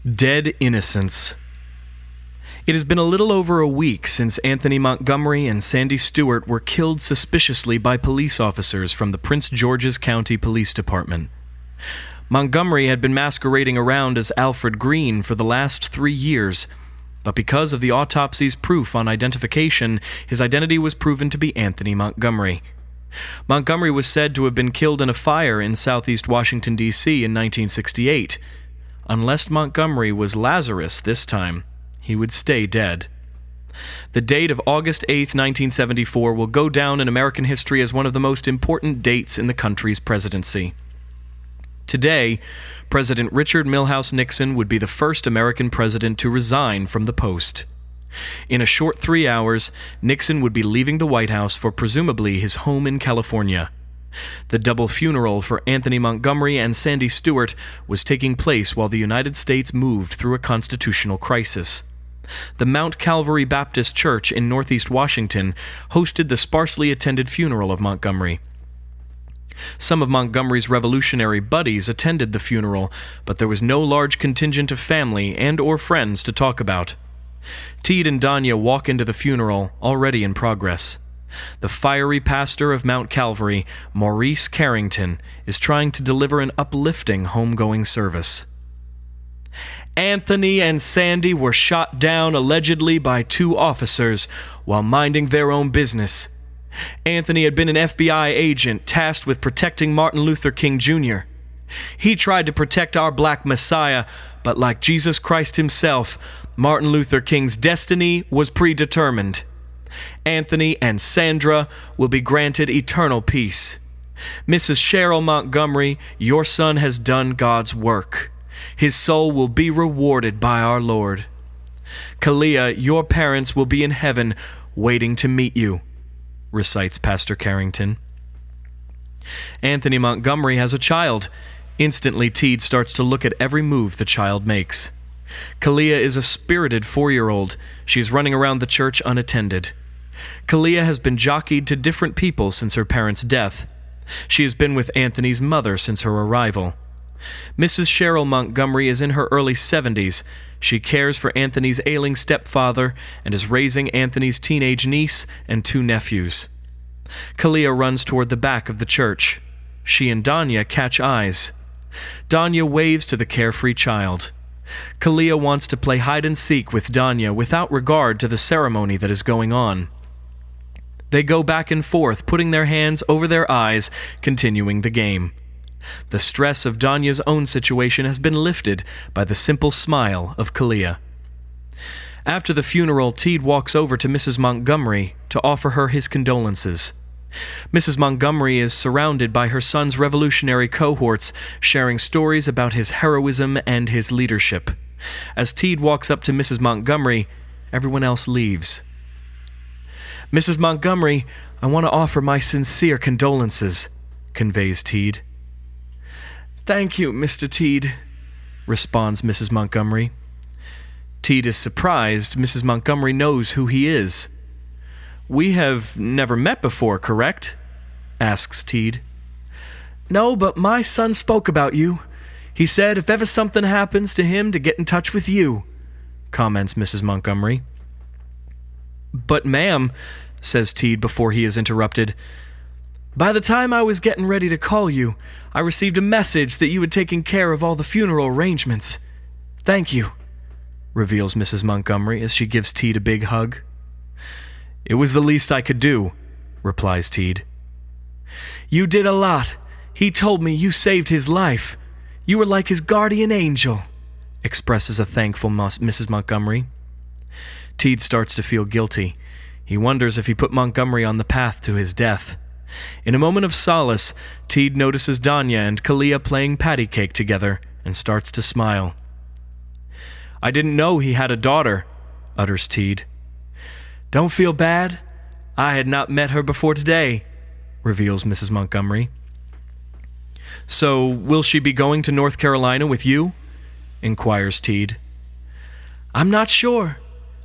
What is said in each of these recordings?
Dead Innocence. It has been a little over a week since Anthony Montgomery and Sandy Stewart were killed suspiciously by police officers from the Prince George's County Police Department. Montgomery had been masquerading around as Alfred Green for the last 3 years, but because of the autopsy's proof on identification, his identity was proven to be Anthony Montgomery. Montgomery was said to have been killed in a fire in southeast Washington, D.C. in 1968. Unless Montgomery was Lazarus this time, he would stay dead. The date of August 8, 1974 will go down in American history as one of the most important dates in the country's presidency. Today, President Richard Milhous Nixon would be the first American president to resign from the post. In a short 3 hours, Nixon would be leaving the White House for presumably his home in California. The double funeral for Anthony Montgomery and Sandy Stewart was taking place while the United States moved through a constitutional crisis. The Mount Calvary Baptist Church in northeast Washington hosted the sparsely attended funeral of Montgomery. Some of Montgomery's revolutionary buddies attended the funeral, but there was no large contingent of family and/or friends to talk about. Teed and Danya walk into the funeral, already in progress. The fiery pastor of Mount Calvary, Maurice Carrington, is trying to deliver an uplifting homegoing service. Anthony and Sandy were shot down allegedly by 2 officers while minding their own business. Anthony had been an FBI agent tasked with protecting Martin Luther King Jr. He tried to protect our black Messiah, but like Jesus Christ himself, Martin Luther King's destiny was predetermined. Anthony and Sandra will be granted eternal peace. Mrs. Cheryl Montgomery, your son has done God's work. His soul will be rewarded by our Lord. Kalia, your parents will be in heaven waiting to meet you, recites Pastor Carrington. Anthony Montgomery has a child. Instantly, Teed starts to look at every move the child makes. Kalia is a spirited 4-year-old. She is running around the church unattended. Kalia has been jockeyed to different people since her parents' death. She has been with Anthony's mother since her arrival. Mrs. Cheryl Montgomery is in her early 70s. She cares for Anthony's ailing stepfather and is raising Anthony's teenage niece and 2 nephews. Kalia runs toward the back of the church. She and Danya catch eyes. Danya waves to the carefree child. Kalia wants to play hide-and-seek with Danya without regard to the ceremony that is going on. They go back and forth, putting their hands over their eyes, continuing the game. The stress of Danya's own situation has been lifted by the simple smile of Kalia. After the funeral, Teed walks over to Mrs. Montgomery to offer her his condolences. Mrs. Montgomery is surrounded by her son's revolutionary cohorts, sharing stories about his heroism and his leadership. As Teed walks up to Mrs. Montgomery, everyone else leaves. Mrs. Montgomery, I want to offer my sincere condolences, conveys Teed. Thank you, Mr. Teed, responds Mrs. Montgomery. Teed is surprised Mrs. Montgomery knows who he is. We have never met before, correct? Asks Teed. No, but my son spoke about you. He said if ever something happens to him to get in touch with you, comments Mrs. Montgomery. But ma'am, says Teed before he is interrupted, by the time I was getting ready to call you, I received a message that you had taken care of all the funeral arrangements. Thank you, reveals Mrs. Montgomery as she gives Teed a big hug. It was the least I could do, replies Teed. You did a lot. He told me you saved his life. You were like his guardian angel, expresses a thankful Mrs. Montgomery. Teed starts to feel guilty. He wonders if he put Montgomery on the path to his death. In a moment of solace, Teed notices Danya and Kalia playing patty cake together and starts to smile. I didn't know he had a daughter, utters Teed. Don't feel bad. I had not met her before today, reveals Mrs. Montgomery. So, will she be going to North Carolina with you? Inquires Teed. I'm not sure.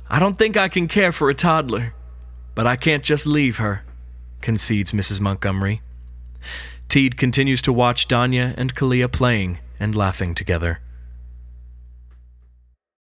I don't think I can care for a toddler, but I can't just leave her, concedes Mrs. Montgomery. Teed continues to watch Danya and Kalia playing and laughing together.